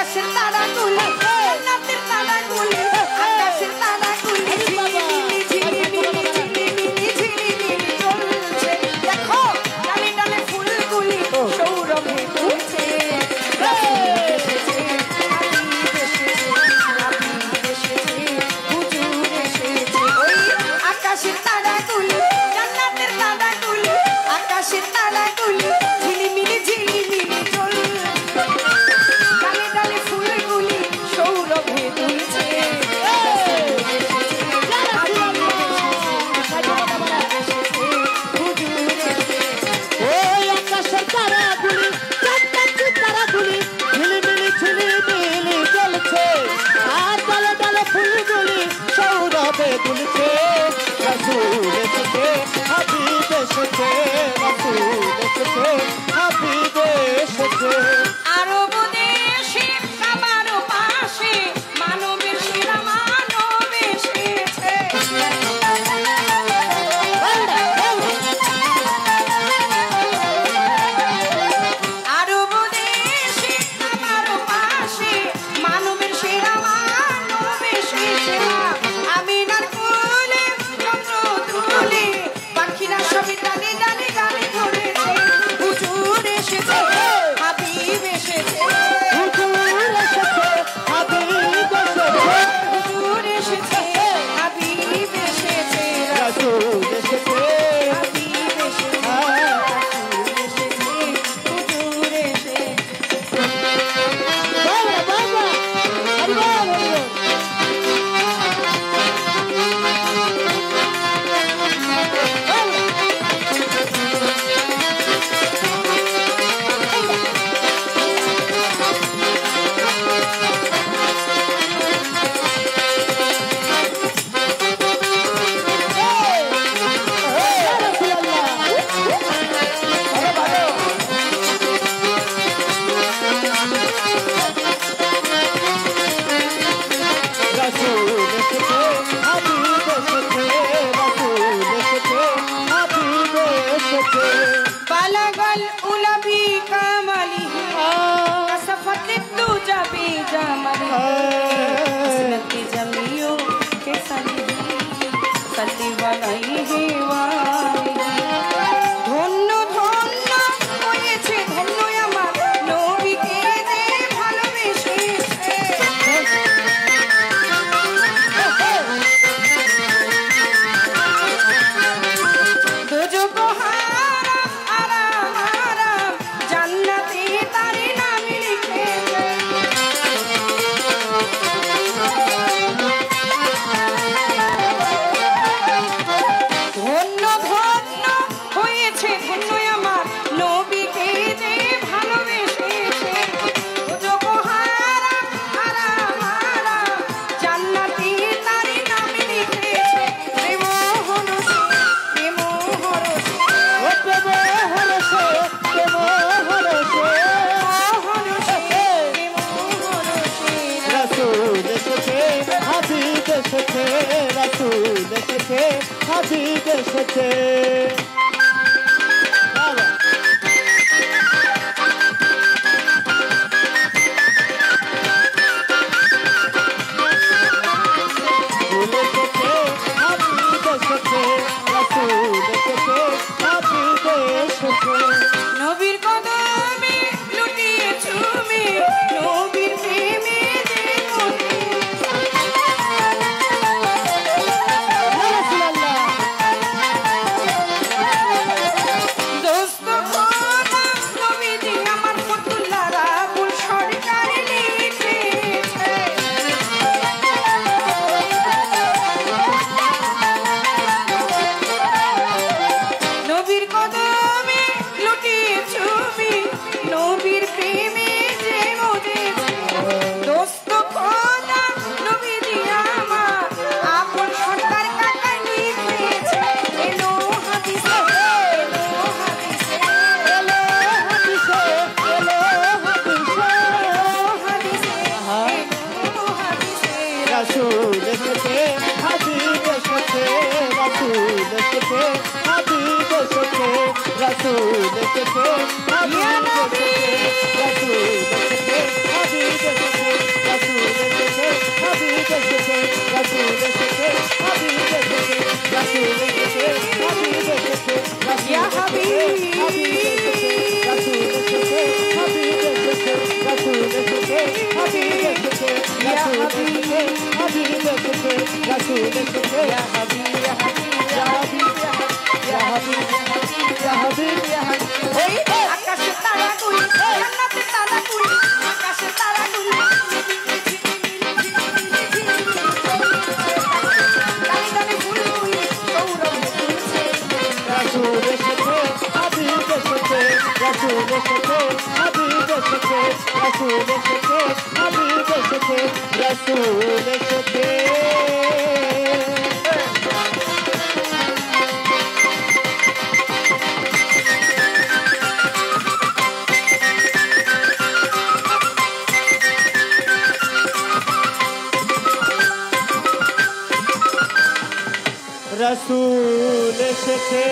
আকাশের তারাগুলি জান্নাতের তারাগুলি আকাশের তারাগুলি ঝিলিমিলি ঝিলিমিলি ঝিলিমিলি ঝিলিমিলি জ্বলছে দেখো ডালে ডালে ফুলগুলি সৌরভে দুলছে আকাশের তারাগুলি জান্নাতের তারাগুলি আকাশের তারাগুলি ঝিলিমিলি ঝিলিমিলি জ্বলছে ডালে ডালে ফুলগুলি সৌরভে দুলছে আকাশের তারাগুলি জান্নাতের তারাগুলি ঝিলিমিলি ঝিলিমিলি জ্বলছে আর ডালে ডালে ফুলগুলি সৌরভে দুলছে রাসূল এসেছে হাবিব এসেছে রাসূল এসেছে হাবিব এসেছে আরব দেশে কাবার পাশে মানবের সেরা মানব এসেছে আরব দেশে কাবার পাশে মানবের সেরা মানব এসেছে আমিনার কোলে চন্দ্র তুলে পাখিরা সবে ডালে ডালে গানে ধরেছে হুজুর এসেছে হাবিব এসেছে হুজুর এসেছে হাবিব এসেছে হুজুর এসেছে হাবিব এসেছে রাসূল এসেছে হাবিব এসেছে রাসূল এসেছে হুজুর এসেছে বাবা বাবা হরি বল হরি বল রাসূল এসেছে হাবিব এসেছে রাসূল এসেছে হাবিব এসেছে বালাগাল উলাবি কামালিহি কাসাফাত দুজা বিজামালিহি আসনাতি জামিউ কে সালিহি সাল্লি আলাইহি ওয়ালিহি ধন্য ধন্য হয়েছে ধন্য আমার নবীকে যে ভালোবেসেছে দোজখ হারাম আরাম আরাম জান্নাতে তারে নাম লিখেছে ধন্য ধন্য হয়েছে ধন্য আমার নবীকে যে ভালোবেসেছে দোজখ হারাম আরাম আরাম জান্নাতে তারে নাম লিখেছে প্রেম হরসে প্রেম হরসে ও প্রেম হরসে প্রেম হরসে রাসূল এসেছে হাবিব এসেছে রাসূল এসেছে হাবিব এসেছে বাবা রাসূল এসেছে হাবিব এসেছে রাসূল এসেছে হাবিব এসেছে নবীর কদমে লুটিয়ে চুমে নবীর প্রেমে যে মনে ইয়া রাসূলুল্লাহ রসুল এসেছে হাবিব এসেছে রসুল এসেছে রসুল এসেছে